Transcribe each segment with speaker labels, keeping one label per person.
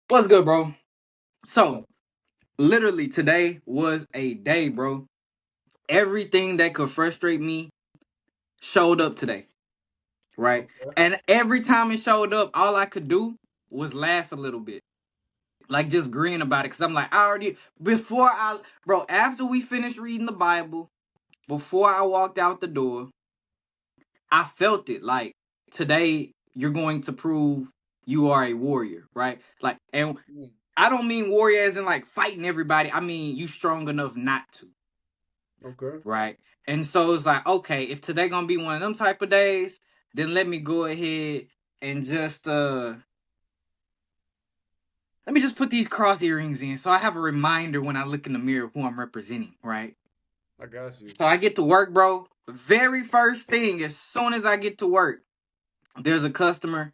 Speaker 1: What's good, bro? So,
Speaker 2: So,
Speaker 1: literally, today was a day, bro. Everything that could frustrate me showed up today, right?
Speaker 2: okay.
Speaker 1: And every time it showed up, all I could do was laugh a little bit, like just grin about it. Cause I'm like, I already, bro, after we finished reading the Bible, before I walked out the door, I felt it. Like, today, you're going to prove you are a warrior, right? Like, and
Speaker 2: Mm,
Speaker 1: I don't mean warrior as in like fighting everybody. I mean you strong enough not to,
Speaker 2: okay.
Speaker 1: right? And so it's like, okay, if today gonna be one of them type of days, then let me go ahead and just let me just put these cross earrings in so I have a reminder when I look in the mirror of who I'm representing, right?
Speaker 2: I got you.
Speaker 1: So I get to work, bro. Very first thing, as soon as I get to work, there's a customer.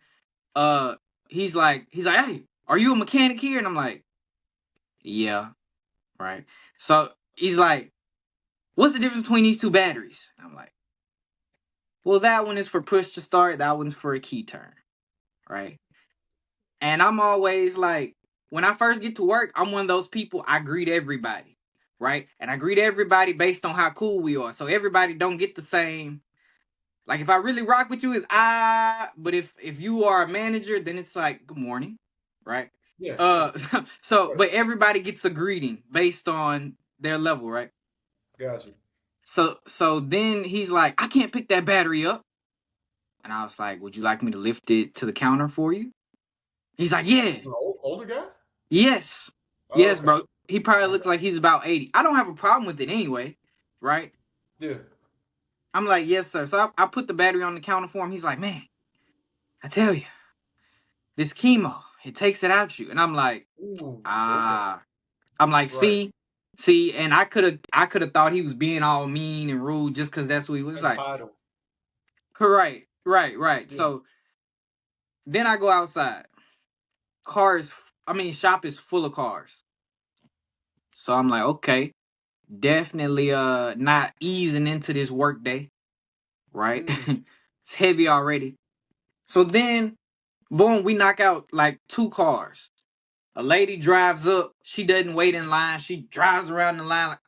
Speaker 1: Uh he's like, hey, are you a mechanic here? And I'm like, yeah, right. So he's like, what's the difference between these two batteries? And I'm like, well, that one is for push to start, that one's for a key turn, right? And I'm always like, when I first get to work, I'm one of those people, I greet everybody, right? And I greet everybody based on how cool we are. So everybody don't get the same. Like if I really rock with you, it's but if you are a manager, then it's like good morning, right?
Speaker 2: Yeah, yeah.
Speaker 1: Uh so
Speaker 2: Right.
Speaker 1: but everybody gets a greeting based on their level, right?
Speaker 2: Got you.
Speaker 1: So then he's like, I can't pick that battery up. And I was like, would you like me to lift it to the counter for you? He's like, yeah,
Speaker 2: This is an older guy?
Speaker 1: yes,
Speaker 2: Oh,
Speaker 1: yes,
Speaker 2: okay.
Speaker 1: bro. He probably
Speaker 2: I
Speaker 1: looks
Speaker 2: got
Speaker 1: like he's about 80. I don't have a problem with it anyway, right?
Speaker 2: you. Yeah.
Speaker 1: I'm like, yes, sir. So I put the battery on the counter for him. He's like, man, I tell you, this chemo, it takes it out you. And I'm like,
Speaker 2: Ooh, okay.
Speaker 1: ah. I'm like,
Speaker 2: Right.
Speaker 1: see, and I could have thought he was being all mean and rude just because that's what he was like.
Speaker 2: Entitled.
Speaker 1: Right.
Speaker 2: Yeah.
Speaker 1: So then I go outside. Cars, I mean, shop is full of cars. So I'm like, okay, definitely not easing into this work day, right?
Speaker 2: Mm,
Speaker 1: It's heavy already. So then, boom, we knock out like two cars. A lady drives up. She doesn't wait in line. She drives around the line, like,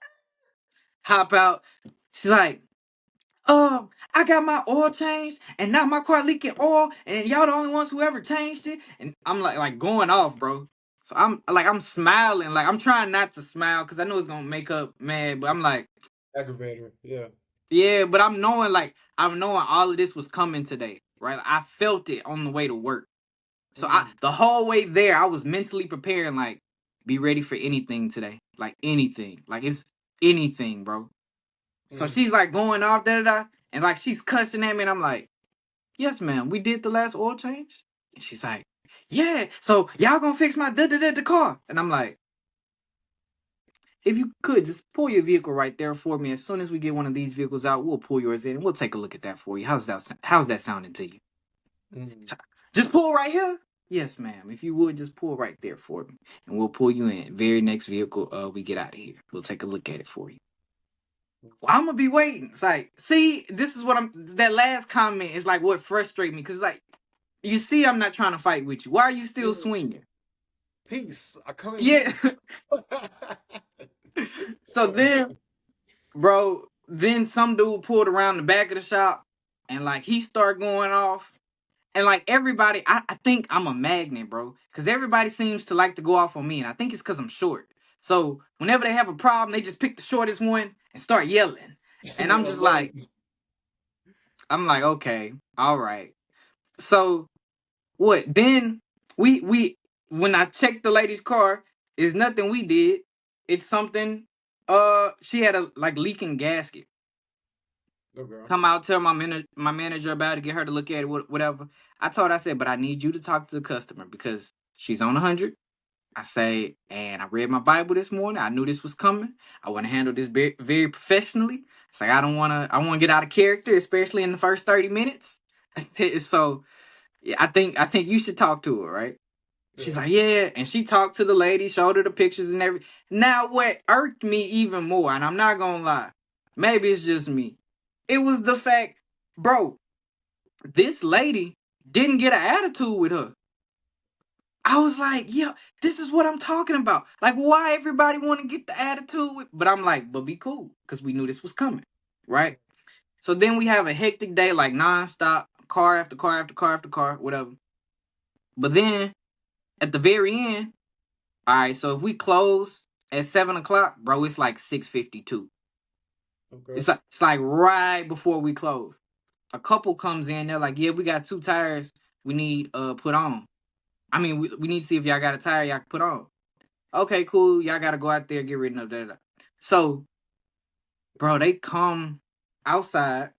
Speaker 1: hop out. She's like, I got my oil changed, and now my car leaking oil, and y'all the only ones who ever changed it. And I'm like going off, bro. So I'm smiling, like I'm trying not to smile because I know it's gonna make up mad, but I'm like,
Speaker 2: aggravator. Yeah.
Speaker 1: yeah, but I'm knowing all of this was coming today, right? I felt it on the way to work. So I
Speaker 2: Mm,
Speaker 1: the whole way there, I was mentally preparing, like, be ready for anything today. Like anything. Like it's anything, bro. So
Speaker 2: mm.
Speaker 1: she's like going off, and like she's cussing at me, and I'm like, yes, ma'am, we did the last oil change. And she's like, yeah, so y'all gonna fix my the car. And I'm like, if you could just pull your vehicle right there for me. As soon as we get one of these vehicles out, we'll pull yours in and we'll take a look at that for you. How's that sounding to you?
Speaker 2: Mm.
Speaker 1: Just pull right here? Yes, ma'am. If you would just pull right there for me. And we'll pull you in. Very next vehicle we get out of here. We'll take a look at it for you. Well, I'm gonna be waiting. It's like, see, this is what I'm that last comment is like what frustrates me, because like, you see I'm not trying to fight with you. Why are you still
Speaker 2: Yeah.
Speaker 1: swinging?
Speaker 2: Peace. I come in
Speaker 1: Yeah.
Speaker 2: peace.
Speaker 1: So then, bro, then some dude pulled around the back of the shop and like he started going off. And like everybody, I think I'm a magnet, bro. Cause everybody seems to like to go off on me. And I think it's cause I'm short. So whenever they have a problem, they just pick the shortest one and start yelling. And
Speaker 2: Yeah,
Speaker 1: I'm
Speaker 2: I
Speaker 1: just
Speaker 2: love
Speaker 1: like,
Speaker 2: it.
Speaker 1: okay, all right. So what? Then we when I checked the lady's car, it's nothing we did. It's something she had a like leaking gasket.
Speaker 2: Okay.
Speaker 1: Come out, tell my manager about it, get her to look at it, whatever. I said, but I need you to talk to the customer because she's on 100. I say, and I read my Bible this morning. I knew this was coming. I want to handle this very, very professionally. It's like I want to get out of character, especially in the first 30 minutes. So yeah, I think you should talk to her, right? She's
Speaker 2: Yeah.
Speaker 1: like, yeah, and she talked to the lady, showed her the pictures and everything. Now, what irked me even more, and I'm not gonna lie, maybe it's just me. It was the fact, bro, this lady didn't get an attitude with her. I was like, yeah, this is what I'm talking about. Like, why everybody want to get the attitude with? But I'm like, but be cool, because we knew this was coming, right? So then we have a hectic day, like nonstop, car after car after car after car, whatever. But then at the very end, all right, so if we close at 7 o'clock, bro, it's like 6:52.
Speaker 2: Okay.
Speaker 1: It's like right before we close. A couple comes in, they're like, yeah, we got 2 tires we need put on. I mean, we need to see if y'all got a tire y'all can put on. Okay, cool. Y'all gotta go out there, get rid of that. So, bro, they come outside.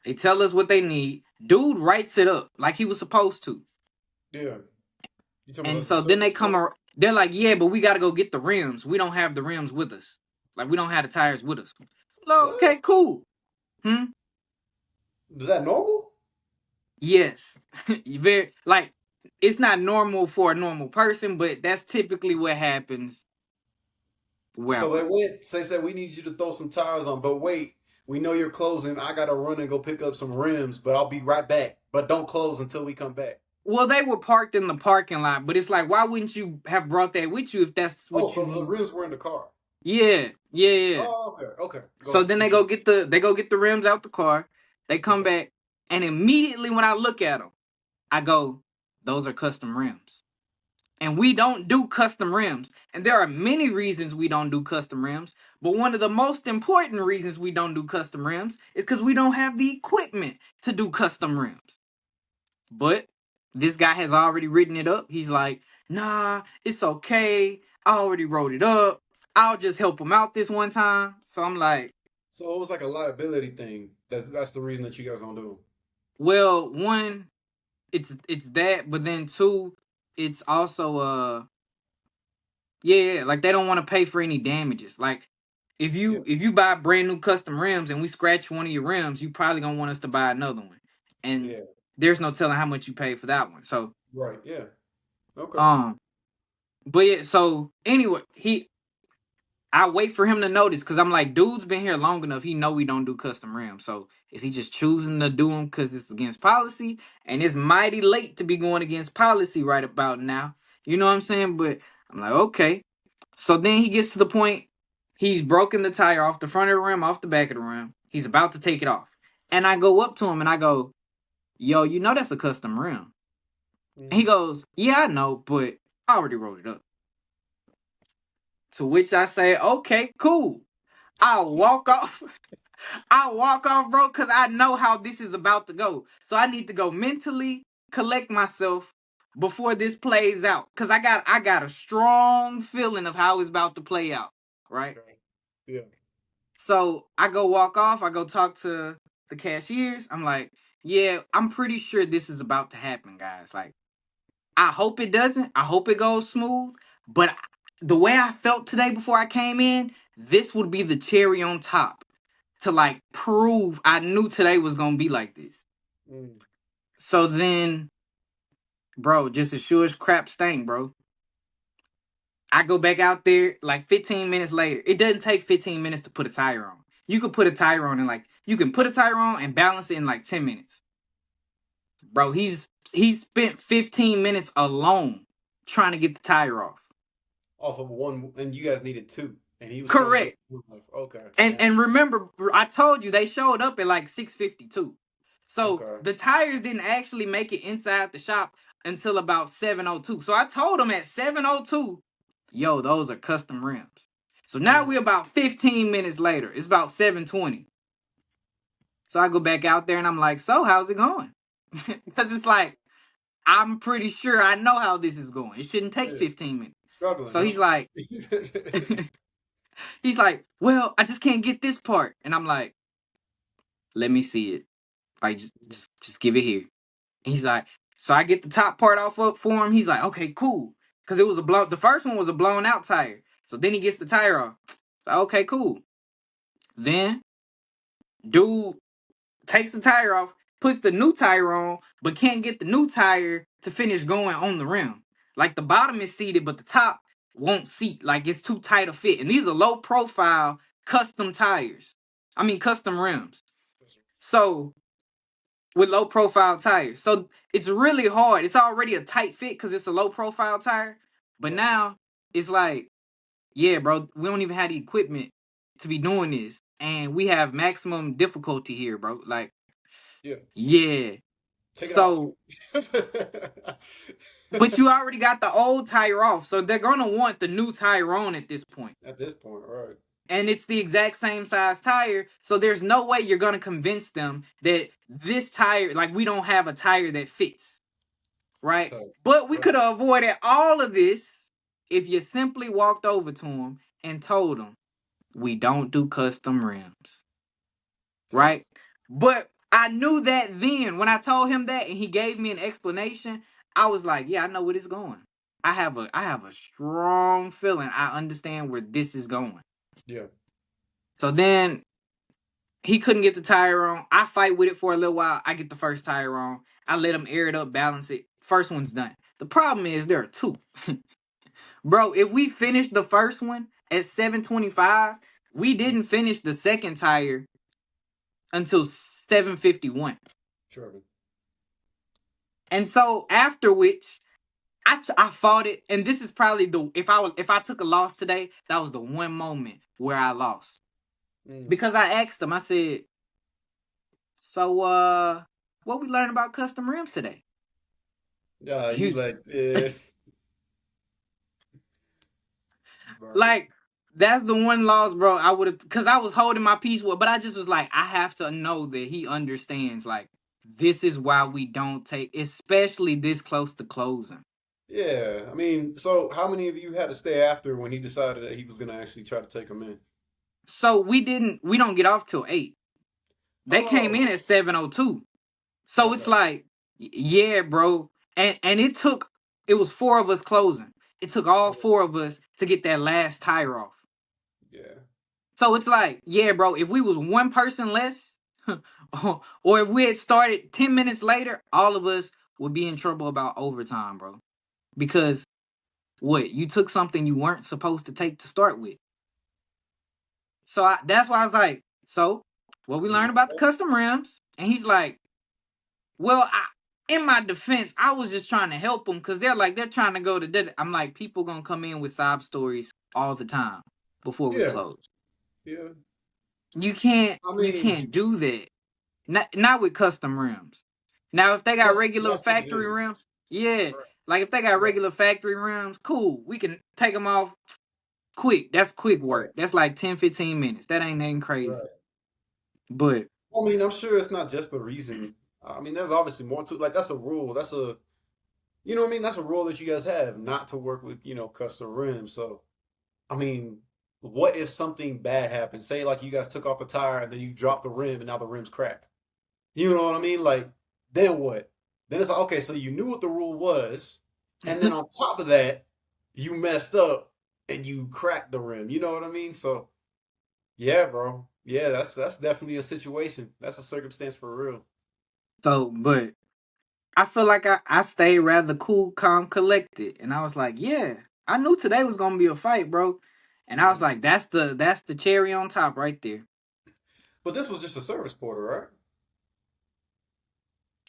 Speaker 1: They tell us what they need. Dude writes it up like he was supposed to.
Speaker 2: Yeah. You talking
Speaker 1: And
Speaker 2: about the
Speaker 1: so then they
Speaker 2: service
Speaker 1: come
Speaker 2: part?
Speaker 1: around. They're like, yeah, but we gotta go get the rims. We don't have the rims with us. Like, we don't have the tires with us.
Speaker 2: What?
Speaker 1: Okay, cool. Hmm?
Speaker 2: Is that normal?
Speaker 1: Yes. Very, like, it's not normal for a normal person, but that's typically what happens where I
Speaker 2: So they
Speaker 1: work.
Speaker 2: went, they said, we need you to throw some tires on, but wait, we know you're closing. I gotta run and go pick up some rims, but I'll be right back. But don't close until we come back.
Speaker 1: Well, they were parked in the parking lot, but it's like, why wouldn't you have brought that with you if that's
Speaker 2: Oh,
Speaker 1: what you
Speaker 2: so the
Speaker 1: need?
Speaker 2: rims were in the car.
Speaker 1: Yeah, yeah, yeah.
Speaker 2: Oh, okay, okay. Go
Speaker 1: So
Speaker 2: ahead.
Speaker 1: then they go get the rims out the car. They come
Speaker 2: Okay.
Speaker 1: back, and immediately when I look at them, I go, "Those are custom rims." And we don't do custom rims. And there are many reasons we don't do custom rims, but one of the most important reasons we don't do custom rims is because we don't have the equipment to do custom rims. But this guy has already written it up. He's like, nah, it's okay. I already wrote it up. I'll just help him out this one time. So I'm like,
Speaker 2: So it was like a liability thing. That's the reason that you guys don't do
Speaker 1: well, one, it's that, but then two, it's also yeah, like they don't want to pay for any damages. Like if
Speaker 2: them.
Speaker 1: you if you buy brand new custom rims and we scratch one of your rims, you probably gonna want us to buy another one.
Speaker 2: Yeah.
Speaker 1: And
Speaker 2: Yeah.
Speaker 1: there's no telling how much you pay for that one. So
Speaker 2: Right. Yeah. Okay.
Speaker 1: um but yeah, so anyway, I wait for him to notice because I'm like, dude's been here long enough. He know we don't do custom rims. So is he just choosing to do them because it's against policy? And it's mighty late to be going against policy right about now. You know what I'm saying? But I'm like, okay. So then he gets to the point, he's broken the tire off the front of the rim, off the back of the rim. He's about to take it off. And I go up to him and I go, yo, you know that's a custom rim. And he
Speaker 2: Mm.
Speaker 1: goes, yeah, I know, but I already wrote it up. To which I say, okay, cool. I'll walk off. I'll walk off, bro, because I know how this is about to go. So I need to go mentally collect myself before this plays out. Cause I got a strong feeling of how it's about to play out. Right?
Speaker 2: Okay. Yeah.
Speaker 1: So I go walk off, I go talk to the cashiers. I'm like, yeah, I'm pretty sure this is about to happen, guys. Like, I hope it doesn't. I hope it goes smooth. But the way I felt today before I came in, this would be the cherry on top to like prove I knew today was gonna be like this.
Speaker 2: Mm.
Speaker 1: So then, bro, just as sure as crap stank, bro. I go back out there like 15 minutes later. It doesn't take 15 minutes to put a tire on. You could put a tire on in like you can put a tire on and balance it in like 10 minutes. Bro, he's spent 15 minutes alone trying to get the tire off.
Speaker 2: Off of one, and you guys needed two, and he was trying to get
Speaker 1: Correct.
Speaker 2: one off. Okay.
Speaker 1: And
Speaker 2: Dang.
Speaker 1: remember, I told you they showed up at like 6:52. So
Speaker 2: Okay.
Speaker 1: the tires didn't actually make it inside the shop until about 7:02. So I told them at 7:02, yo, those are custom rims. So now
Speaker 2: Mm.
Speaker 1: we're about 15 minutes later. It's about 7:20. So I go back out there and I'm like, so how's it going? Because it's like, I'm pretty sure I know how this is going. It shouldn't take
Speaker 2: Yeah.
Speaker 1: 15 minutes.
Speaker 2: Struggling,
Speaker 1: So
Speaker 2: huh?
Speaker 1: he's like, well, I just can't get this part. And I'm like, let me see it. Like, just give it here. And he's like, so I get the top part off up for him. He's like, okay, cool. Because it was the first one was a blown out tire. So then he gets the tire off. So, okay, cool. Then, dude takes the tire off, puts the new tire on, but can't get the new tire to finish going on the rim. Like the bottom is seated, but the top won't seat. Like it's too tight a fit. And these are low profile custom tires. I mean custom rims. So with low profile tires. So it's really hard. It's already a tight fit because it's a low profile tire. But
Speaker 2: Right.
Speaker 1: now it's like, yeah, bro, we don't even have the equipment to be doing this. And we have maximum difficulty here, bro. Like,
Speaker 2: Yeah.
Speaker 1: yeah.
Speaker 2: Take it off.
Speaker 1: So, but you already got the old tire off. So they're going to want the new tire on at this point.
Speaker 2: At this point, right.
Speaker 1: And it's the exact same size tire. So there's no way you're going to convince them that this tire, like, we don't have a tire that fits. Right?
Speaker 2: So,
Speaker 1: But we
Speaker 2: right.
Speaker 1: could have avoided all of this if you simply walked over to him and told him, we don't do custom rims. Right? But I knew that then when I told him that and he gave me an explanation, I was like, yeah, I know where this is going. I have a strong feeling I understand where this is going.
Speaker 2: Yeah.
Speaker 1: So then he couldn't get the tire on. I fight with it for a little while. I get the first tire on. I let him air it up, balance it. First one's done. The problem is there are two. Bro, if we finished the first one at 725, we didn't finish the second tire until 751.
Speaker 2: Sure.
Speaker 1: And so after which I fought it, and this is probably the if I took a loss today, that was the one moment where I lost. Because I asked him, I said, so what we learned about custom rims today?
Speaker 2: Yeah,
Speaker 1: He
Speaker 2: he's
Speaker 1: was
Speaker 2: like, eh.
Speaker 1: like, that's the one loss, bro. I would have, because I was holding my peace, but I just was like, I have to know that he understands. Like, this is why we don't take, especially this close to closing.
Speaker 2: Yeah, I mean, so how many of you had to stay after when he decided that he was gonna actually try to take him in?
Speaker 1: So we don't get off till 8. They came in
Speaker 2: Oh,
Speaker 1: at 7:02. So it's
Speaker 2: okay.
Speaker 1: like, yeah, bro. And it was 4 of us closing. It took all 4 of us to get that last tire off.
Speaker 2: Yeah,
Speaker 1: So it's like, yeah, bro, if we was one person less, or if we had started 10 minutes later, all of us would be in trouble about overtime, bro. Because what? You took something you weren't supposed to take to start with. So that's why I was like, so what we learned about the custom rims? And he's like, well, in my defense, I was just trying to help them because they're trying to go to. I'm like, people gonna come in with sob stories all the time before we
Speaker 2: yeah,
Speaker 1: close.
Speaker 2: yeah.
Speaker 1: You can't
Speaker 2: I
Speaker 1: you
Speaker 2: mean,
Speaker 1: can't do that. Not with custom rims. Now, if they got regular
Speaker 2: that's what it
Speaker 1: factory
Speaker 2: is.
Speaker 1: rims, yeah.
Speaker 2: Right,
Speaker 1: Like if they got
Speaker 2: right,
Speaker 1: regular factory rims, cool. We can take them off quick. That's quick
Speaker 2: right,
Speaker 1: work. That's like 10, 15 minutes. That ain't nothing crazy.
Speaker 2: right.
Speaker 1: But
Speaker 2: I mean, I'm sure it's not just the reason. I mean, there's obviously more to, like, that's a rule. That's a, you know what I mean? That's a rule that you guys have, not to work with, custom rims. So, I mean, what if something bad happens? Say like you guys took off the tire and then you dropped the rim and now the rim's cracked. You know what I mean? Like, then what? Then it's like, okay, so you knew what the rule was, and then on top of that, you messed up and you cracked the rim. You know what I mean? So, yeah, bro. Yeah, that's definitely a situation. That's a circumstance for real.
Speaker 1: but I feel like I stayed rather cool, calm, collected. And I was like, yeah, I knew today was gonna be a fight, bro. And I was
Speaker 2: Mhm.
Speaker 1: like, that's the cherry on top right there.
Speaker 2: But this was just a service porter, right?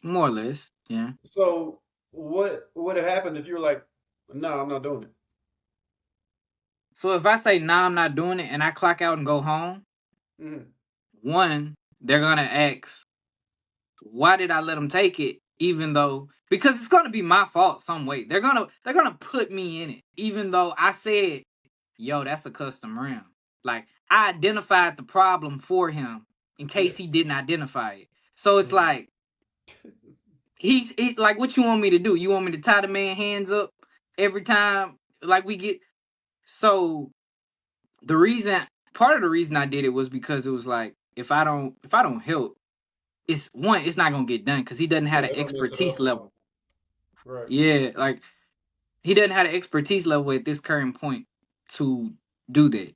Speaker 1: More or less. Yeah.
Speaker 2: So what would have happened if you were like, no, I'm not doing it?
Speaker 1: So if I say nah, I'm not doing it and I clock out and go home,
Speaker 2: Hmm.
Speaker 1: one, they're gonna ask, why did I let them take it? Even though because it's gonna be my fault some way. They're gonna put me in it. Even though I said, yo, that's a custom rim. Like I identified the problem for him in
Speaker 2: Yeah.
Speaker 1: case he didn't identify it. So it's
Speaker 2: Mhm.
Speaker 1: like he like what you want me to do? You want me to tie the man hands up every time like we get so the reason part of the reason I did it was because it was like if I don't help, it's not gonna get done because he doesn't have
Speaker 2: Yeah,
Speaker 1: the
Speaker 2: they're gonna mess it
Speaker 1: expertise
Speaker 2: up or
Speaker 1: level.
Speaker 2: something. Right.
Speaker 1: Yeah, like he doesn't have the expertise level at this current point to do that.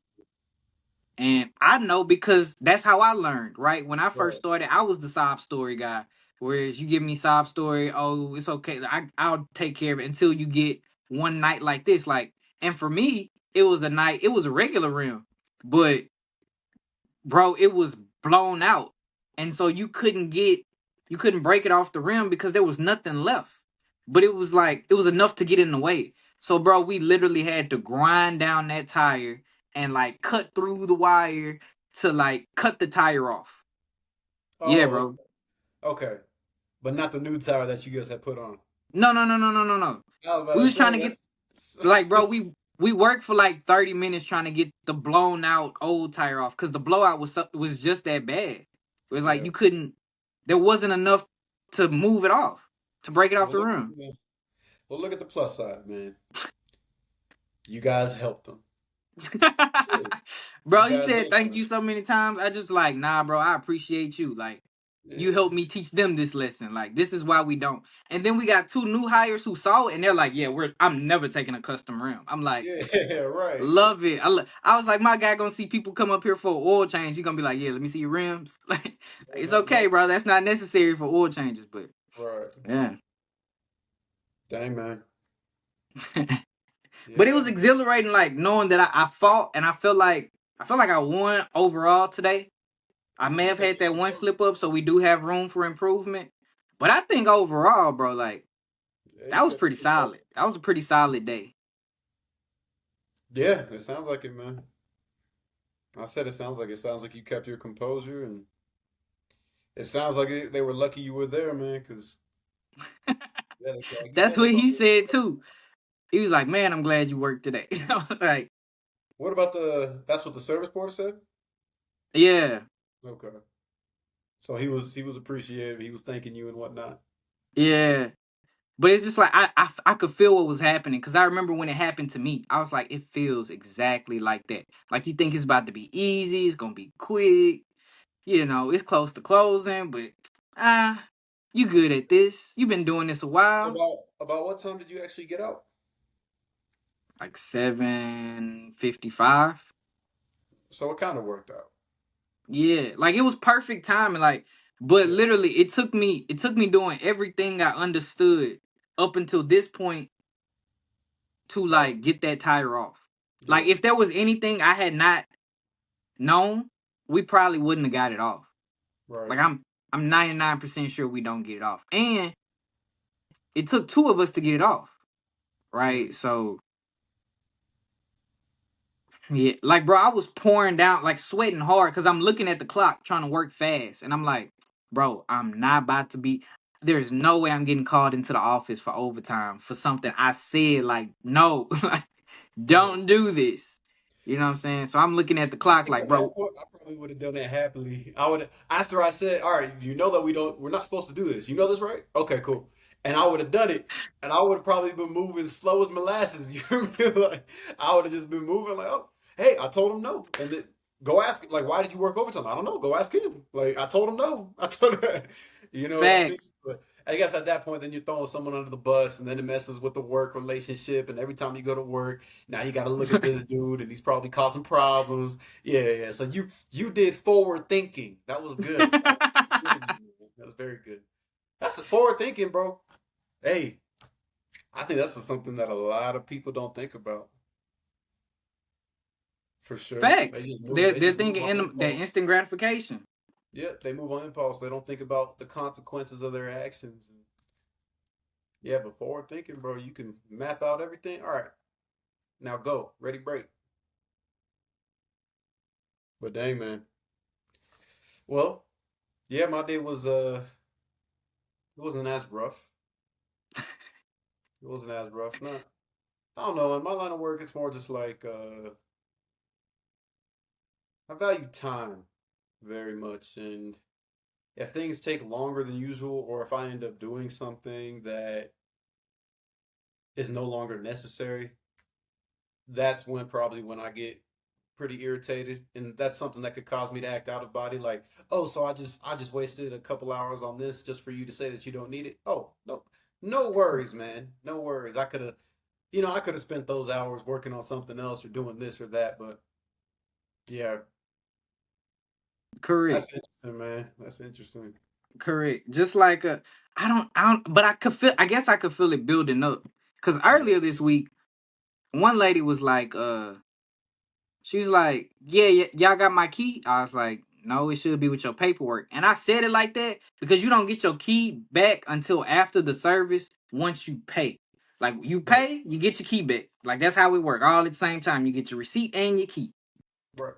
Speaker 1: And I know because that's how I learned, right? When I first
Speaker 2: Right.
Speaker 1: started, I was the sob story guy. Whereas you give me sob story, oh, it's okay. I'll take care of it until you get one night like this. Like, and for me, it was a regular rim. But bro, it was blown out. And so you couldn't get you couldn't break it off the rim because there was nothing left. But it was like it was enough to get in the way. So, bro, we literally had to grind down that tire and like cut through the wire to like cut the tire off. Yeah,
Speaker 2: Oh,
Speaker 1: bro.
Speaker 2: okay. But not the new tire that you guys had put on.
Speaker 1: No, no, no, no, no, no, no.
Speaker 2: I was about
Speaker 1: We
Speaker 2: to
Speaker 1: was trying
Speaker 2: say
Speaker 1: to get
Speaker 2: that's.
Speaker 1: like, bro, we worked for like 30 minutes trying to get the blown out old tire off because the blowout was just that bad. It was like
Speaker 2: Yeah.
Speaker 1: you couldn't. There wasn't enough to move it off to break it off
Speaker 2: Well,
Speaker 1: the
Speaker 2: look,
Speaker 1: rim.
Speaker 2: well, look at the plus side, man. You guys helped them. Yeah, you
Speaker 1: Bro, he
Speaker 2: guys
Speaker 1: said
Speaker 2: helped
Speaker 1: thank
Speaker 2: them.
Speaker 1: you so many times. I just like, nah, bro, I appreciate you. Like, you
Speaker 2: Yeah.
Speaker 1: helped me teach them this lesson. Like, this is why we don't. And then we got two new hires who saw it and they're like, yeah, I'm never taking a custom rim. I'm like,
Speaker 2: Yeah. Right.
Speaker 1: love it. I was like, my guy gonna see people come up here for an oil change. He gonna be like, yeah, let me see your rims. Like,
Speaker 2: No,
Speaker 1: it's
Speaker 2: no,
Speaker 1: okay,
Speaker 2: no.
Speaker 1: bro. That's not necessary for oil changes, but
Speaker 2: Right.
Speaker 1: yeah.
Speaker 2: Dang, man.
Speaker 1: But it
Speaker 2: Yeah.
Speaker 1: was exhilarating, like knowing that I fought and I feel like I won overall today. I may have
Speaker 2: Okay.
Speaker 1: had that one slip up, so we do have room for improvement. But I think overall, bro, like
Speaker 2: Yeah, you
Speaker 1: that was
Speaker 2: kept
Speaker 1: pretty
Speaker 2: your composure.
Speaker 1: solid. That was a pretty solid day.
Speaker 2: Yeah, it sounds like it, man. I said it sounds like it. Sounds like you kept your composure, and it sounds like they were lucky you were there, man. Because yeah, like you
Speaker 1: That's
Speaker 2: said, they
Speaker 1: what he
Speaker 2: probably.
Speaker 1: said too. He was like, "Man, I'm glad you worked today." I was like,
Speaker 2: What about the? That's what the service porter said.
Speaker 1: yeah,
Speaker 2: Okay, so he was appreciative. He was thanking you and whatnot.
Speaker 1: yeah. But it's just like I could feel what was happening because I remember when it happened to me. I was like, it feels exactly like that. Like you think it's about to be easy, it's gonna be quick. You know, it's close to closing, but ah, you good at this. You've been doing this a
Speaker 2: So
Speaker 1: while.
Speaker 2: about what time did you actually get out?
Speaker 1: Like 7:55.
Speaker 2: So it kind of worked out.
Speaker 1: Yeah, like it was perfect timing. Like, but
Speaker 2: Yeah,
Speaker 1: literally, it took me doing everything I understood up until this point to
Speaker 2: right.
Speaker 1: like get that tire off. Like,
Speaker 2: Yeah,
Speaker 1: if there was anything I had not known, we probably wouldn't have got it off.
Speaker 2: right.
Speaker 1: Like, I'm 99% sure we don't get it off, and it took two of us to get it off.
Speaker 2: Mm.
Speaker 1: Right, so yeah, like bro, I was pouring down, like sweating hard because I'm looking at the clock trying to work fast. And I'm like, bro, I'm not about to be, there's no way I'm getting called into the office for overtime for something I said, like, no, like,
Speaker 2: Yeah.
Speaker 1: don't do this. You know what I'm saying? So I'm looking at the
Speaker 2: I
Speaker 1: clock
Speaker 2: think
Speaker 1: like,
Speaker 2: at that
Speaker 1: bro,
Speaker 2: point, I probably would have done it happily. I would after I said, "All right, you know that we're not supposed to do this. You know this, right? Okay, cool." And I would have done it, and I would have probably been moving slow as molasses. You feel like I would have just been moving like, "Oh, hey, I told him no," and then go ask him like, "Why did you work overtime?" I don't know. Go ask him. Like I told him no. I told him, you know what I mean?
Speaker 1: facts.
Speaker 2: But I guess at that point, then you're throwing someone under the bus, and then it messes with the work relationship. And every time you go to work, now you got to look at this dude, and he's probably causing problems. Yeah, yeah. So you did forward thinking. That was good. That was good of you, man. That was very good. That's a forward thinking, bro. Hey, I think that's something that a lot of people don't think about. For sure. They
Speaker 1: Facts.
Speaker 2: just move.
Speaker 1: They're,
Speaker 2: They
Speaker 1: they're
Speaker 2: just move
Speaker 1: thinking
Speaker 2: on
Speaker 1: in that
Speaker 2: impulse.
Speaker 1: instant gratification.
Speaker 2: Yeah, they move on impulse. They don't think about the consequences of their actions. Yeah, but forward thinking, bro, you can map out everything. All right, now go. Ready, break. But dang, man. Well, yeah, my day was it wasn't as rough. It wasn't as rough. Not I don't know. In my line of work, it's more just like I value time very much, and if things take longer than usual, or if I end up doing something that is no longer necessary, that's when probably when I get pretty irritated, and that's something that could cause me to act out of body. Like, oh, so I just wasted a couple hours on this just for you to say that you don't need it. Oh, no, no worries, man, no worries. I could have spent those hours working on something else or doing this or that. But yeah,
Speaker 1: Correct.
Speaker 2: that's interesting, man. That's interesting.
Speaker 1: Correct. Just like I don't, but I guess I could feel it building up. Cause
Speaker 2: Yeah,
Speaker 1: earlier this week, one lady was like, she's like, yeah, y'all got my key. I was like, no, it should be with your paperwork. And I said it like that because you don't get your key back until after the service once you pay. Like you
Speaker 2: Right.
Speaker 1: pay, you get your key back. Like that's how it work. All at the same time. You get your receipt and your key.
Speaker 2: Right.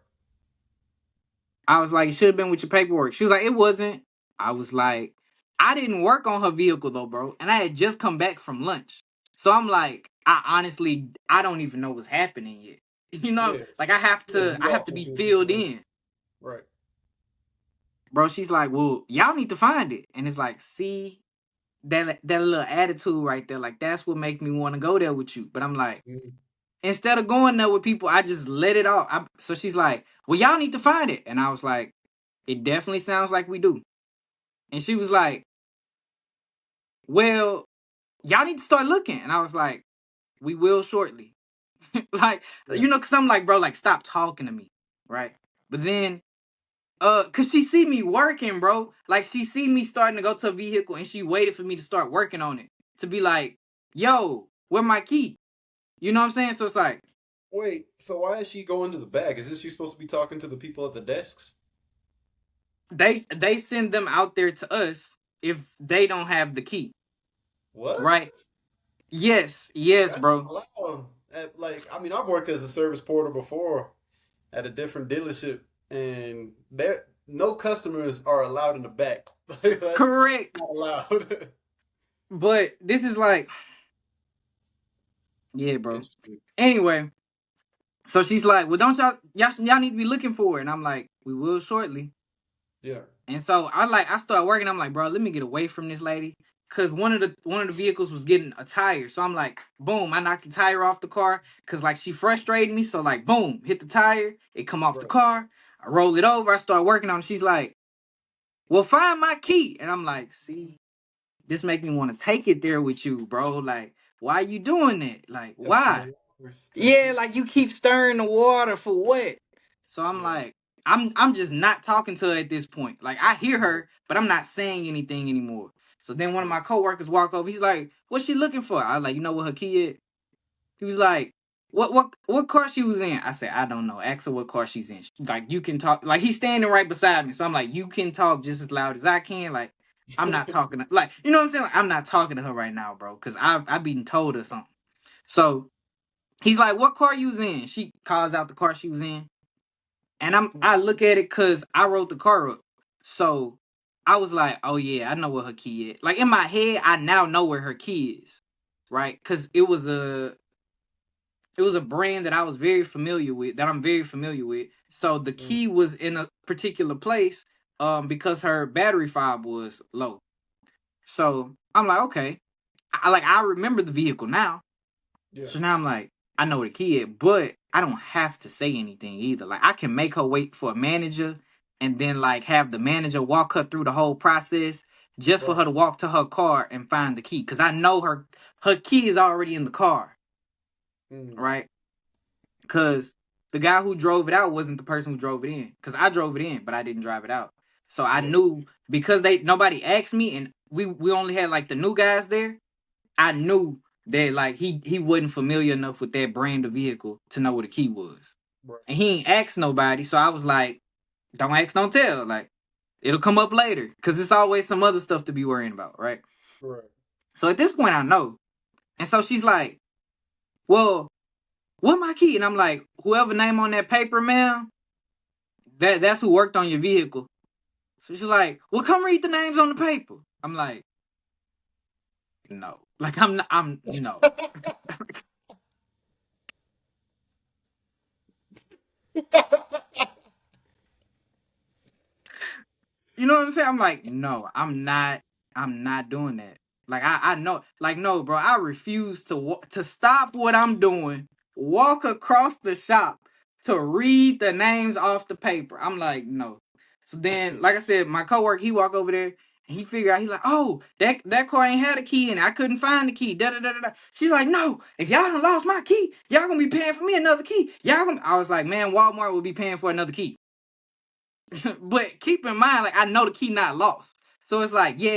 Speaker 1: I was like, it should have been with your paperwork. She was like, it wasn't. I was like, I didn't work on her vehicle though, bro. And I had just come back from lunch. So I'm like, I honestly I don't even know what's happening yet. You know,
Speaker 2: Yeah.
Speaker 1: like I have
Speaker 2: Yeah.
Speaker 1: to
Speaker 2: You
Speaker 1: I have
Speaker 2: walk
Speaker 1: to be
Speaker 2: into a
Speaker 1: filled
Speaker 2: situation.
Speaker 1: in.
Speaker 2: Right.
Speaker 1: Bro, she's like, well, y'all need to find it. And it's like, see, that little attitude right there, like that's what make me want to go there with you. But I'm like,
Speaker 2: Mhm.
Speaker 1: instead of going there with people, I just let it off. So she's like, well, y'all need to find it. And I was like, it definitely sounds like we do. And she was like, well, y'all need to start looking. And I was like, we will shortly. Like,
Speaker 2: Yeah.
Speaker 1: cause I'm like, bro, like stop talking to me. Right. But then cause she see me working, bro. Like she see me starting to go to a vehicle and she waited for me to start working on it. To be like, yo, where my key? You know what I'm saying? So it's like,
Speaker 2: Wait. So why is she going to the back? Is this she supposed to be talking to the people at the desks?
Speaker 1: they send them out there to us if they don't have the key.
Speaker 2: What?
Speaker 1: Right? Yes,
Speaker 2: That's
Speaker 1: bro.
Speaker 2: not allowed. Like, I mean, I've worked as a service porter before at a different dealership, and there no customers are allowed in the back. That's
Speaker 1: Correct.
Speaker 2: not allowed.
Speaker 1: But this is like, yeah, bro.
Speaker 2: Interesting.
Speaker 1: Anyway, so she's like, well, don't y'all need to be looking for it. And I'm like, we will shortly.
Speaker 2: Yeah.
Speaker 1: And so I start working. I'm like, bro, let me get away from this lady. Cause one of the vehicles was getting a tire. So I'm like, boom, I knocked the tire off the car. Cause like she frustrated me. So like boom, hit the tire, it come off the
Speaker 2: Right.
Speaker 1: car. I roll it over, I start working on it. She's like, well, find my key. And I'm like, see, this make me want to take it there with you, bro. Like, why you doing that? Like,
Speaker 2: Testing
Speaker 1: why?
Speaker 2: the waters.
Speaker 1: Yeah, like you keep stirring the water for what? So I'm
Speaker 2: Yeah.
Speaker 1: like, I'm just not talking to her at this point. Like I hear
Speaker 2: Right.
Speaker 1: her, but I'm not saying anything anymore. So then one of
Speaker 2: Right.
Speaker 1: my coworkers walk over. He's like, "What's she looking for?" I was like, "You know what her key is?" He was like, "What car she was in?" I said, "I don't know. Ask her what car she's in." Like you can talk. Like he's standing right beside me, so I'm like, "You can talk just as loud as I can." Like I'm not talking. Like you know what I'm saying? Like I'm not talking to her right now, bro, because I been told her something. So he's like, "What car you was in?" She calls out the car she was in. And I look at it cause I wrote the car up. So I was like, oh yeah, I know where her key is. Like in my head, I now know where her key is. Right? Cause it was a brand that I was very familiar with, that I'm very familiar with. So the
Speaker 2: Mm.
Speaker 1: key was in a particular place because her battery fob was low. So I'm like, okay. I remember the vehicle now.
Speaker 2: Yeah.
Speaker 1: So now I'm like, I know the kid, but I don't have to say anything either. Like I can make her wait for a manager and then like have the manager walk her through the whole process just for
Speaker 2: Right.
Speaker 1: her to walk to her car and find the key. Cause I know her key is already in the car,
Speaker 2: Mm.
Speaker 1: right? Cause the guy who drove it out wasn't the person who drove it in. Cause I drove it in, but I didn't drive it out. So I
Speaker 2: Yeah.
Speaker 1: knew because nobody asked me and we only had like the new guys there. I knew that like he wasn't familiar enough with that brand of vehicle to know what a key was.
Speaker 2: Right.
Speaker 1: And he ain't asked nobody, so I was like, don't ask, don't tell. Like, it'll come up later. Cause it's always some other stuff to be worrying about, right?
Speaker 2: Right.
Speaker 1: So at this point I know. And so she's like, well, what my key? And I'm like, whoever name on that paper, man, that's who worked on your vehicle. So she's like, well, come read the names on the paper. I'm like, no. Like I'm not, I'm no. You know what I'm saying? I'm like, no, I'm not doing that. Like I know, like no, bro. I refuse to stop what I'm doing, walk across the shop to read the names off the paper. I'm like, no. So then, like I said, my coworker he walk over there and he figure out he's like, oh, that car ain't had a key in it. I couldn't find the key. Da da da da. Da. She's like, no, if y'all done lost my key, y'all gonna be paying for me another key. Y'all gonna. I was like, man, Walmart will be paying for another key. But keep in mind, like I know the key not lost. So it's like, yeah,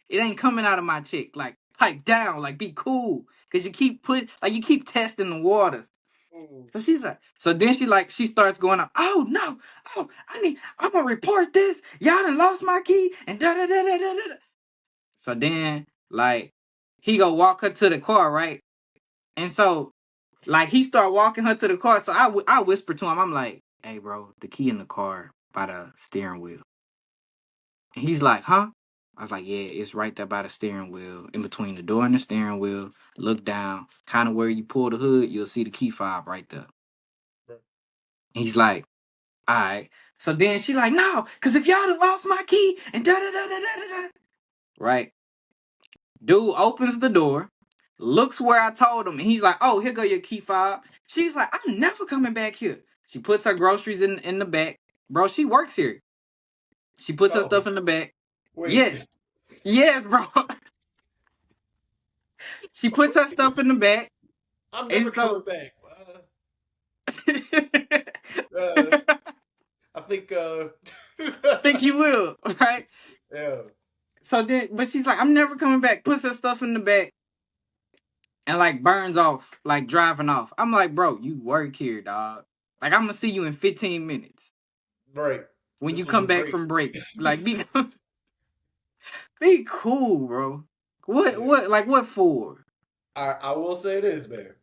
Speaker 1: it ain't coming out of my check. Like pipe down, like be cool. Cause you keep testing the waters.
Speaker 2: Ooh.
Speaker 1: So she's like, so then she starts going up. Oh no, oh I'm gonna report this. Y'all done lost my key and da da da da da da. So then like he go walk her to the car, right? And so like he start walking her to the car. So I whisper to him, I'm like, hey bro, the key in the car by the steering wheel. And he's like, huh? I was like, yeah, it's right there by the steering wheel, in between the door and the steering wheel. Look down, kind of where you pull the hood, you'll see the key fob right there. And he's like, all right. So then she like, no, because if y'all done lost my key and da da da da da da da. Right. Dude opens the door, looks where I told him, and he's like, oh, here go your key fob. She's like, I'm never coming back here. She puts her groceries in the back. Bro, she works here. She puts her
Speaker 2: Oh,
Speaker 1: stuff in the back.
Speaker 2: wait.
Speaker 1: Yes. Yes, bro. She puts her stuff in the back.
Speaker 2: I'm never
Speaker 1: And
Speaker 2: coming
Speaker 1: so
Speaker 2: back.
Speaker 1: I
Speaker 2: Uh, I think,
Speaker 1: think you will, right?
Speaker 2: yeah,
Speaker 1: So then, but she's like, I'm never coming back. Puts her stuff in the back and like burns off, like driving off. I'm like, bro, you work here, dog. Like I'm gonna see you in 15 minutes
Speaker 2: right.
Speaker 1: when
Speaker 2: This
Speaker 1: you
Speaker 2: was a
Speaker 1: come back
Speaker 2: break.
Speaker 1: from break. Like be cool, bro.
Speaker 2: Yeah.
Speaker 1: What for?
Speaker 2: I will say this, man,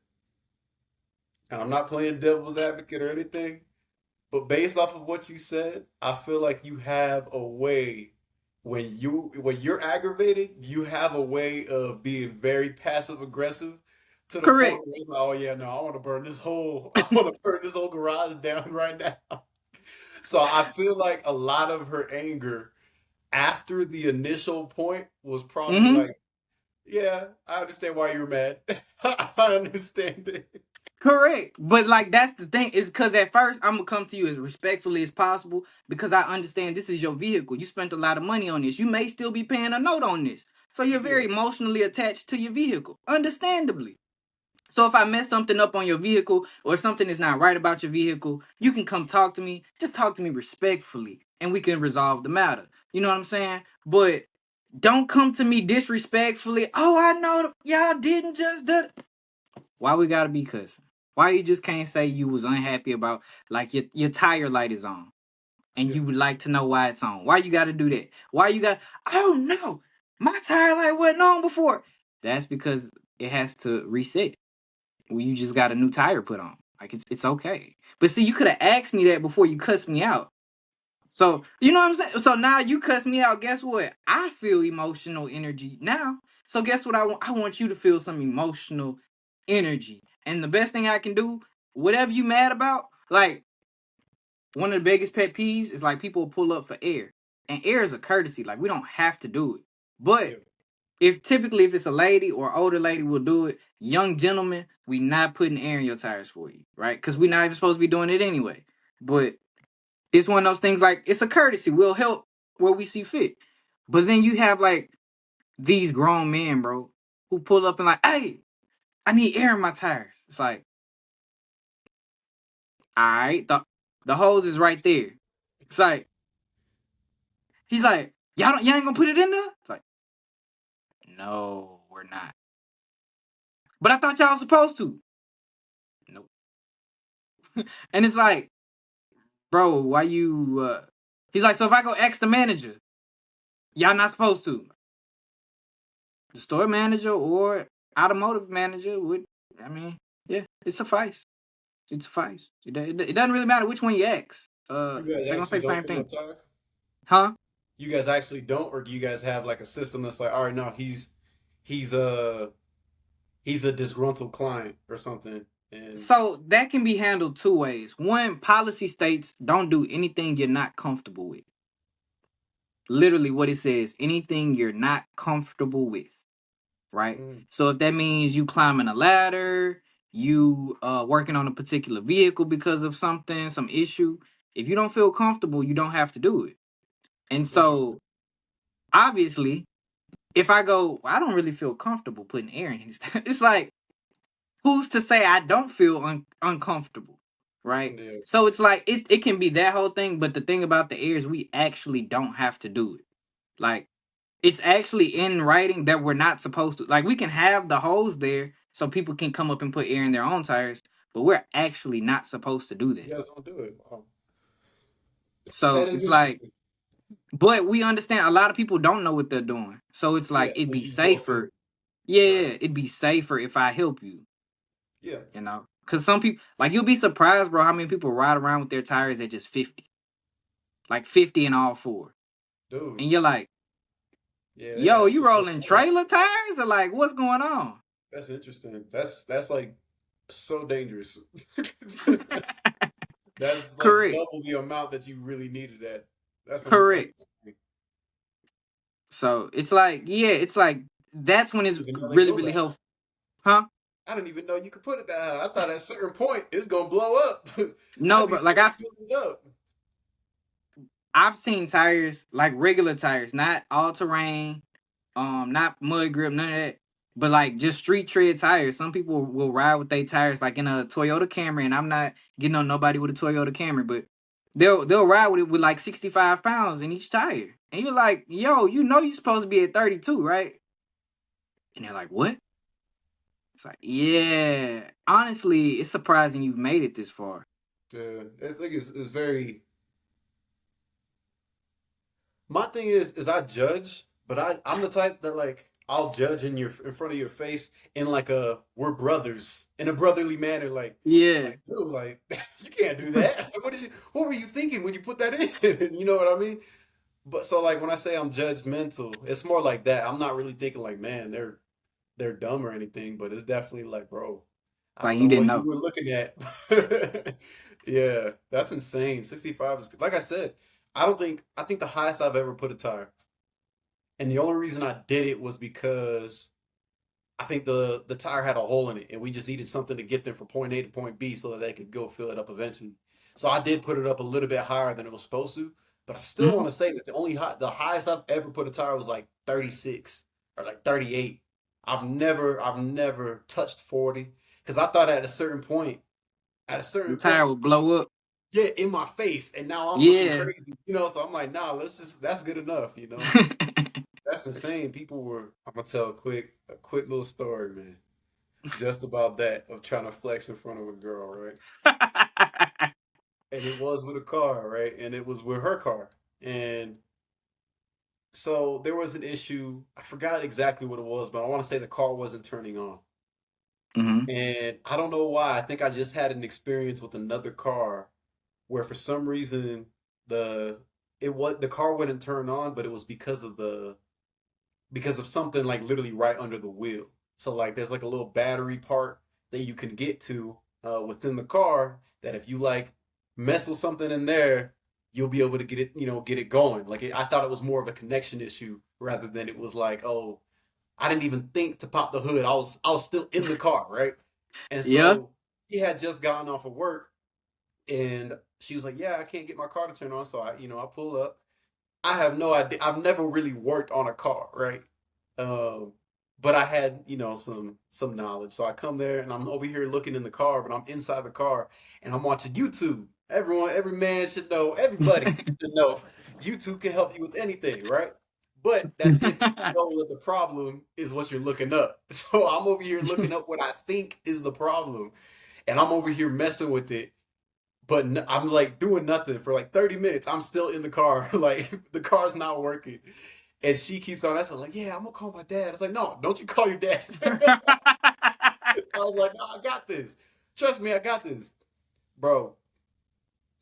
Speaker 2: and I'm not playing devil's advocate or anything, but based off of what you said, I feel like you have a way when you're aggravated, you have a way of being very passive aggressive to the point
Speaker 1: Correct.
Speaker 2: where it's like, oh yeah, no, I want to burn this whole garage down right now. So I feel like a lot of her anger after the initial point was probably
Speaker 1: Mm-hmm.
Speaker 2: like, yeah, I understand why you were mad. I understand it.
Speaker 1: Correct. But like that's the thing, is because at first I'm gonna come to you as respectfully as possible because I understand this is your vehicle. You spent a lot of money on this. You may still be paying a note on this. So you're
Speaker 2: Yeah,
Speaker 1: very emotionally attached to your vehicle. Understandably. So if I mess something up on your vehicle or if something is not right about your vehicle, you can come talk to me. Just talk to me respectfully and we can resolve the matter. You know what I'm saying? But don't come to me disrespectfully. Oh, I know y'all didn't just do it. Why we gotta be cussing? Why you just can't say you was unhappy about like your tire light is on and
Speaker 2: yeah,
Speaker 1: you would like to know why it's on? Why you gotta do that? Why you got, oh no, my tire light wasn't on before. That's because it has to reset. Well, you just got a new tire put on. Like it's okay. But see, you could have asked me that before you cussed me out. So you know what I'm saying? So now you cuss me out. Guess what? I feel emotional energy now. So guess what? I want you to feel some emotional energy. And the best thing I can do, whatever you mad about, like one of the biggest pet peeves is like people will pull up for air, and air is a courtesy. Like we don't have to do it, but
Speaker 2: yeah,
Speaker 1: if it's a lady or older lady will do it, young gentlemen, we not putting air in your tires for you, right? Because we're not even supposed to be doing it anyway. But it's one of those things like it's a courtesy. We'll help where we see fit. But then you have like these grown men, bro, who pull up and like, hey, I need air in my tires. It's like, all right, the hose is right there. It's like he's like, y'all ain't gonna put it in there? It's like, no, we're not. But I thought y'all was supposed to. Nope. And it's like, bro, why you he's like, so if I go ask the manager, y'all not supposed to. The store manager or automotive manager would, I mean, yeah, it suffice. It suffice. It doesn't really matter which one you ask.
Speaker 2: You guys
Speaker 1: They're gonna say
Speaker 2: actually
Speaker 1: the
Speaker 2: don't
Speaker 1: same
Speaker 2: pull
Speaker 1: thing.
Speaker 2: up tires?
Speaker 1: Huh?
Speaker 2: You guys actually don't, or do you guys have like a system that's like, all right, no, he's a he's a disgruntled client or something, and
Speaker 1: So that can be handled two ways. One, policy states don't do anything you're not comfortable with. Literally what it says, anything you're not comfortable with. Right?
Speaker 2: mm,
Speaker 1: So if that means you climbing a ladder, you working on a particular vehicle because of something, some issue, if you don't feel comfortable, you don't have to do it. And
Speaker 2: interesting.
Speaker 1: so obviously, if I go, well, I don't really feel comfortable putting air in his, it's like, who's to say I don't feel uncomfortable, right?
Speaker 2: Yeah,
Speaker 1: So it's like it can be that whole thing, but the thing about the air is we actually don't have to do it. Like it's actually in writing that we're not supposed to. Like we can have the hose there so people can come up and put air in their own tires, but we're actually not supposed to do
Speaker 2: You
Speaker 1: that.
Speaker 2: guys don't do it. That
Speaker 1: So
Speaker 2: is
Speaker 1: it's like,
Speaker 2: interesting.
Speaker 1: but we understand a lot of people don't know what they're doing. So it's like
Speaker 2: Yes,
Speaker 1: it'd
Speaker 2: but
Speaker 1: be
Speaker 2: you go through
Speaker 1: safer.
Speaker 2: it. Right.
Speaker 1: Yeah, it'd be safer if I help you.
Speaker 2: Yeah.
Speaker 1: You know, because some people, like, you'll be surprised, bro, how many people ride around with their tires at just 50, like 50 in all four,
Speaker 2: Dude.
Speaker 1: and you're like,
Speaker 2: Yeah, they
Speaker 1: yo, you
Speaker 2: actually put
Speaker 1: rolling
Speaker 2: that up.
Speaker 1: trailer tires, or like, what's going on?
Speaker 2: That's interesting. That's like so dangerous. That's like
Speaker 1: Correct,
Speaker 2: double the amount that you really needed at. That's
Speaker 1: correct. So it's like, yeah, it's like that's when it's
Speaker 2: even know they
Speaker 1: really,
Speaker 2: goes
Speaker 1: really
Speaker 2: that high.
Speaker 1: helpful, huh?
Speaker 2: I didn't even know you could put it that high. I thought at a certain point it's gonna blow up.
Speaker 1: No,
Speaker 2: I'd be
Speaker 1: but like
Speaker 2: scared to fill it up.
Speaker 1: I've seen tires, like regular tires, not all terrain, not mud grip, none of that. But like just street tread tires. Some people will ride with their tires like in a Toyota Camry, and I'm not getting on nobody with a Toyota Camry, but they'll ride with it with like 65 pounds in each tire. And you're like, yo, you know you're supposed to be at 32, right? And they're like, what? It's like, yeah. Honestly, it's surprising you've made it this far.
Speaker 2: Yeah, I think it's very. My thing is I judge, but I'm the type that like I'll judge in front of your face in like a we're brothers in a brotherly manner.
Speaker 1: Yeah.
Speaker 2: Like dude, like you can't do that. What were you thinking when you put that in? You know what I mean? But so like when I say I'm judgmental, it's more like that. I'm not really thinking like, man, they're dumb or anything, but it's definitely like, bro, I
Speaker 1: Like
Speaker 2: don't
Speaker 1: you
Speaker 2: know
Speaker 1: didn't
Speaker 2: what you
Speaker 1: know.
Speaker 2: were looking at. Yeah, that's insane. 65 is like I said, I think the highest I've ever put a tire. And the only reason I did it was because I think the tire had a hole in it and we just needed something to get them from point A to point B so that they could go fill it up eventually. So I did put it up a little bit higher than it was supposed to, but I still
Speaker 1: Mhm.
Speaker 2: want to say that the highest I've ever put a tire was like 36 or like 38. I've never touched 40 because I thought at a
Speaker 1: The
Speaker 2: certain
Speaker 1: tire
Speaker 2: point,
Speaker 1: would blow up.
Speaker 2: yeah, in my face, and now I'm looking
Speaker 1: Yeah.
Speaker 2: crazy, you know. So I'm like, nah, that's good enough, you know. That's insane. People were. I'm gonna tell a quick little story, man. Just about that of trying to flex in front of a girl, right? And it was with a car, right? And it was with her car. And so there was an issue. I forgot exactly what it was, but I want to say the car wasn't turning on.
Speaker 1: Hmm.
Speaker 2: And I don't know why. I think I just had an experience with another car where for some reason the the car wouldn't turn on, but it was because of something like literally right under the wheel. So like there's like a little battery part that you can get to within the car that if you like mess with something in there, you'll be able to get it, get it going. I thought it was more of a connection issue rather than it was like, oh, I didn't even think to pop the hood. I was still in the car, right? And
Speaker 1: Yeah.
Speaker 2: so he had just gotten off of work and she was like, "Yeah, I can't get my car to turn on." So I pull up. I have no idea. I've never really worked on a car, right? Um, but I had, some knowledge. So I come there and I'm over here looking in the car, but I'm inside the car and I'm watching YouTube. Every man should know, everybody should know YouTube can help you with anything, right? But that's if you know that the problem is what you're looking up. So I'm over here looking up what I think is the problem, and I'm over here messing with it, but I'm like doing nothing for like 30 minutes. I'm still in the car, like the car's not working. And she keeps on asking, like, yeah, I'm gonna call my dad. I was like, no, don't you call your dad. I was like, no, I got this. Trust me, I got this. Bro,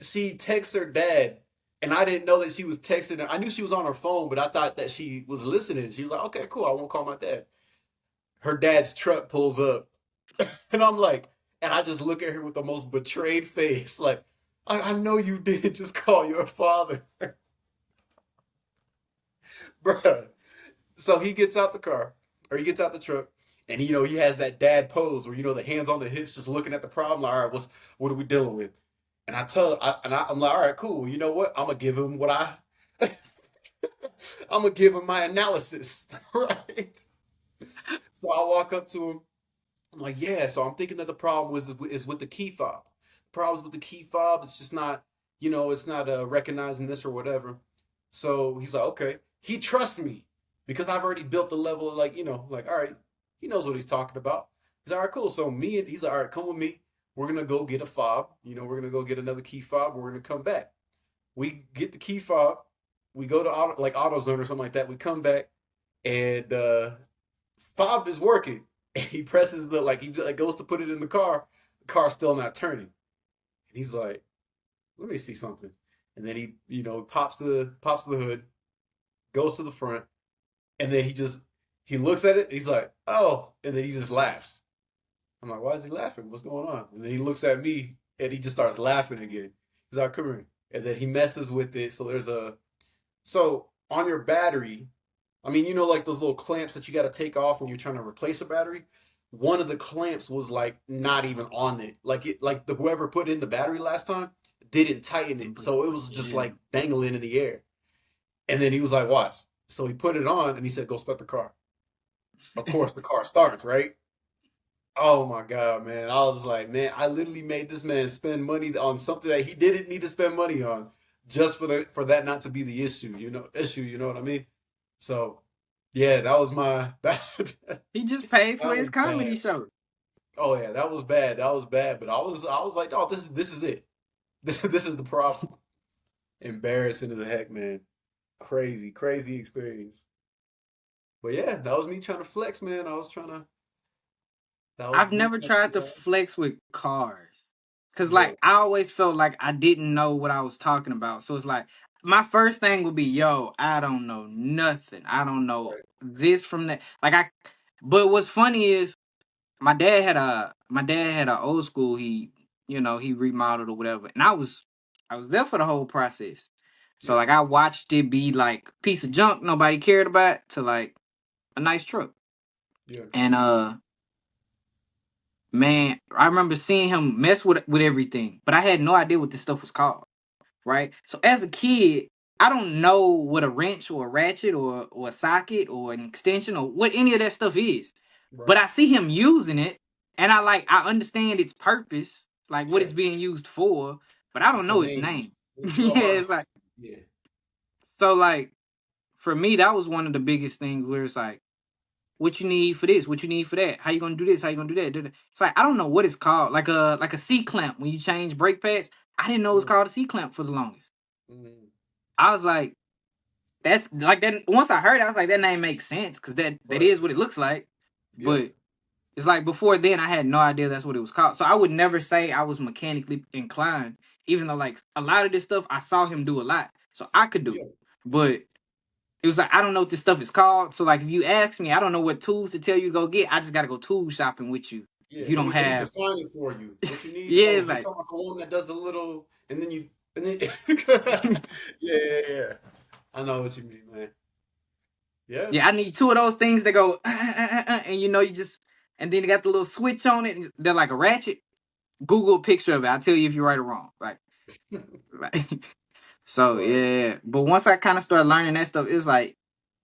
Speaker 2: she texts her dad, and I didn't know that she was texting her. I knew she was on her phone, but I thought that she was listening. She was like, okay, cool, I won't call my dad. Her dad's truck pulls up, and I'm like, and I just look at her with the most betrayed face, like, I know you didn't just call your father, bruh. So he gets out the car, or he gets out the truck, and he has that dad pose where the hands on the hips, just looking at the problem. Like, all right, what are we dealing with? And I'm like, all right, cool. You know what? I'm gonna give him I'm gonna give him my analysis, right? So I walk up to him. I'm like, yeah. So I'm thinking that the problem is with the key fob. Problems with the key fob. It's just not, it's not recognizing this or whatever. So he's like, okay. He trusts me because I've already built the level of like, like, all right, he knows what he's talking about. He's like, all right, cool. So he's like, all right, come with me. we're gonna go get a fob. We're gonna go get another key fob. We're gonna come back. We get the key fob. We go to AutoZone or something like that. We come back and fob is working. And he presses he goes to put it in the car. The car's still not turning. And he's like, "Let me see something." And then he pops the hood, goes to the front, and then he looks at it. He's like, "Oh," and then he just laughs. I'm like, "Why is he laughing? What's going on?" And then he looks at me and he just starts laughing again. He's like, "Come here." And then he messes with it. So on your battery, I mean, like those little clamps that you got to take off when you're trying to replace a battery. One of the clamps was like not even on it. Whoever put in the battery last time didn't tighten it, so it was just
Speaker 1: Yeah.
Speaker 2: like dangling in the air. And then he was like, "Watch." So he put it on and he said, "Go start the car." Of course, the car starts, right? Oh my God, man. I was like, man, I literally made this man spend money on something that he didn't need to spend money on just for that not to be the issue, you know what I mean? So, yeah, that was my that
Speaker 1: He just paid for
Speaker 2: that
Speaker 1: his
Speaker 2: was
Speaker 1: comedy
Speaker 2: bad.
Speaker 1: show.
Speaker 2: Oh yeah, that was bad. That was bad, but I was like, "Oh, this is it. This is the problem." Embarrassing as a heck, man. Crazy, crazy experience. But yeah, that was me trying to flex, man. That was
Speaker 1: I've
Speaker 2: me
Speaker 1: never
Speaker 2: trying
Speaker 1: tried to
Speaker 2: to
Speaker 1: flex with cars. Cause
Speaker 2: yeah,
Speaker 1: like I always felt like I didn't know what I was talking about. So it's like my first thing would be, yo, I don't know nothing. I don't know
Speaker 2: right.
Speaker 1: this from that. But what's funny is my dad had a old school. He remodeled or whatever, and I was there for the whole process. So
Speaker 2: Yeah.
Speaker 1: like I watched it be like a piece of junk nobody cared about to like a nice truck.
Speaker 2: Yeah.
Speaker 1: And man, I remember seeing him mess with everything, but I had no idea what this stuff was called. Right? So as a kid, I don't know what a wrench or a ratchet or a socket or an extension or what any of that stuff is. But
Speaker 2: Right.
Speaker 1: I see him using it and I understand its purpose, like what
Speaker 2: Yeah.
Speaker 1: it's being used for, but I
Speaker 2: Just
Speaker 1: don't
Speaker 2: the
Speaker 1: know its
Speaker 2: name.
Speaker 1: name.
Speaker 2: It's real
Speaker 1: Yeah,
Speaker 2: hard.
Speaker 1: it's like
Speaker 2: Yeah.
Speaker 1: so like for me that was one of the biggest things where it's like what you need for this, what you need for that, how you gonna do this, how you gonna do that. It's like I don't know what it's called. Like a C clamp when you change brake pads. I didn't know it was
Speaker 2: Mm,
Speaker 1: called a C clamp for the longest.
Speaker 2: mm,
Speaker 1: I was like, that's like that. Once I heard it, I was like, that name makes sense because that
Speaker 2: right.
Speaker 1: is what it looks like.
Speaker 2: Yeah.
Speaker 1: But it's like before then, I had no idea that's what it was called. So I would never say I was mechanically inclined, even though like a lot of this stuff I saw him do a lot, so I could do
Speaker 2: Yeah.
Speaker 1: it. But it was like I don't know what this stuff is called. So like if you ask me, I don't know what tools to tell you to go get. I just gotta go tool shopping with you.
Speaker 2: Yeah.
Speaker 1: If you
Speaker 2: Let
Speaker 1: don't
Speaker 2: me let me
Speaker 1: have,
Speaker 2: define it for you. What you need?
Speaker 1: yeah,
Speaker 2: Oh,
Speaker 1: it's
Speaker 2: you're
Speaker 1: like
Speaker 2: talking about the one that does the little and then yeah, yeah, yeah. I know what you mean, man. Yeah.
Speaker 1: yeah, I need two of those things that go, and you just, and then you got the little switch on it. They're like a ratchet. Google a picture of it. I'll tell you if you're right or wrong. Like so
Speaker 2: Right.
Speaker 1: yeah. But once I kind of started learning that stuff, it was like,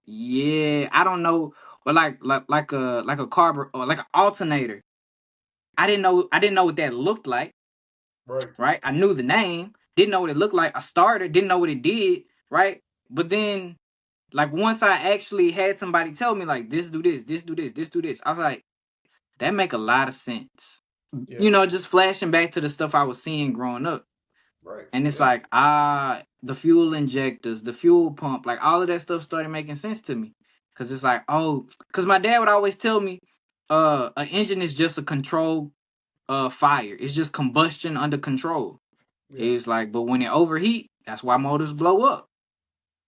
Speaker 1: yeah, I don't know, but like a carburetor or like an alternator. I didn't know what that looked like.
Speaker 2: Right.
Speaker 1: Right? I knew the name, didn't know what it looked like. A starter, didn't know what it did. Right? But then, like once I actually had somebody tell me like this do this, this do this, this do this, I was like, that make a lot of sense.
Speaker 2: Yeah.
Speaker 1: Just flashing back to the stuff I was seeing growing up.
Speaker 2: Right.
Speaker 1: And it's
Speaker 2: Yeah.
Speaker 1: like, the fuel injectors, the fuel pump, like all of that stuff started making sense to me. Cause it's like, oh, cause my dad would always tell me, an engine is just a controlled fire. It's just combustion under control.
Speaker 2: Yeah.
Speaker 1: It's like, but when it overheat, that's why motors blow up.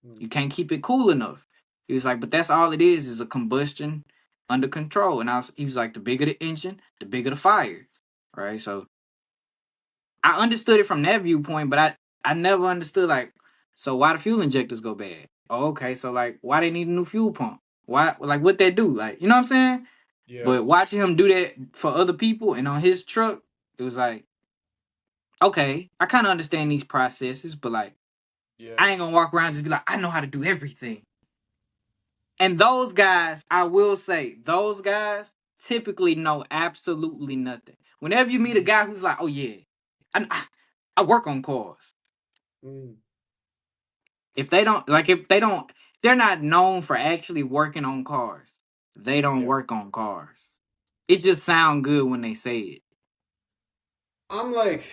Speaker 2: Mm,
Speaker 1: You can't keep it cool enough. He was like, but that's all it is a combustion under control. And he was like, the bigger the engine, the bigger the fire. Right. So I understood it from that viewpoint, but I never understood like, so why the fuel injectors go bad? Oh, okay, so like why they need a new fuel pump? Why like what they do? Like, you know what I'm saying?
Speaker 2: yeah.
Speaker 1: But watching him do that for other people and on his truck, it was like, okay, I kind of understand these processes, but like
Speaker 2: Yeah.
Speaker 1: I ain't gonna walk around and just be like, I know how to do everything. And those guys, I will say, those guys typically know absolutely nothing. Whenever you meet a
Speaker 2: Mm,
Speaker 1: guy who's like, oh yeah, I work on cars.
Speaker 2: mm,
Speaker 1: If they're not known for actually working on cars. They don't
Speaker 2: yeah.
Speaker 1: work on cars. It just sound good when they say it.
Speaker 2: I'm like,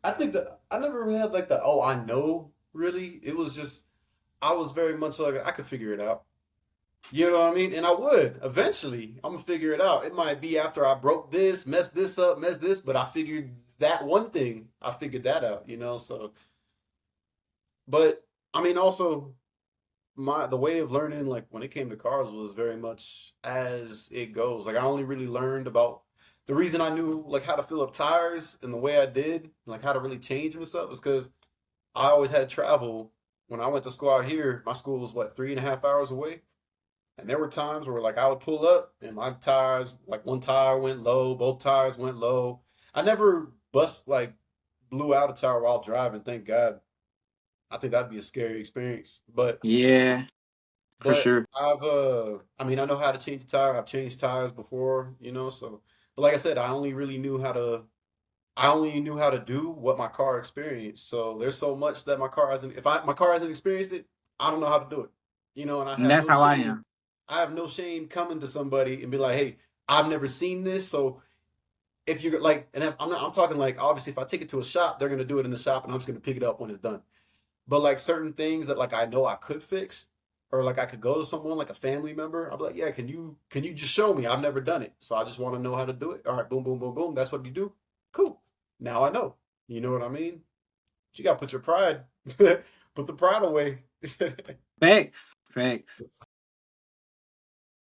Speaker 2: I think that I never really had like the oh I know really. It was just I was very much like I could figure it out. You know what I mean? And I would eventually. I'm gonna figure it out. It might be after I broke this, messed this up, messed this, but I figured that one thing. I figured that out. So but I mean also my the way of learning like when it came to cars was very much as it goes. Like I only really learned about the reason I knew like how to fill up tires and the way I did, like how to really change them and stuff, is because I always had travel. When I went to school out here, my school was what 3.5 hours away, and there were times where like I would pull up and my tires, like one tire went low, both tires went low. I never blew out a tire while driving, thank God. I think that'd be a scary experience. But
Speaker 1: Yeah, for
Speaker 2: But
Speaker 1: sure.
Speaker 2: I mean, I know how to change a tire. I've changed tires before, so, but like I said, I only knew how to do what my car experienced. So there's so much that my car hasn't experienced it, I don't know how to do it, and I
Speaker 1: And
Speaker 2: have
Speaker 1: that's
Speaker 2: no
Speaker 1: how I
Speaker 2: shame.
Speaker 1: am.
Speaker 2: I have no shame coming to somebody and be like, hey, I've never seen this. So if you're like, and if, I'm talking like, obviously, if I take it to a shop, they're going to do it in the shop and I'm just going to pick it up when it's done. But like certain things that like I know I could fix, or like I could go to someone like a family member. I'll be like, yeah, can you just show me? I've never done it, so I just want to know how to do it. All right, boom, boom, boom, boom. That's what you do. Cool. Now I know. You know what I mean? But you gotta put your pride, put the pride away.
Speaker 1: Facts. Facts.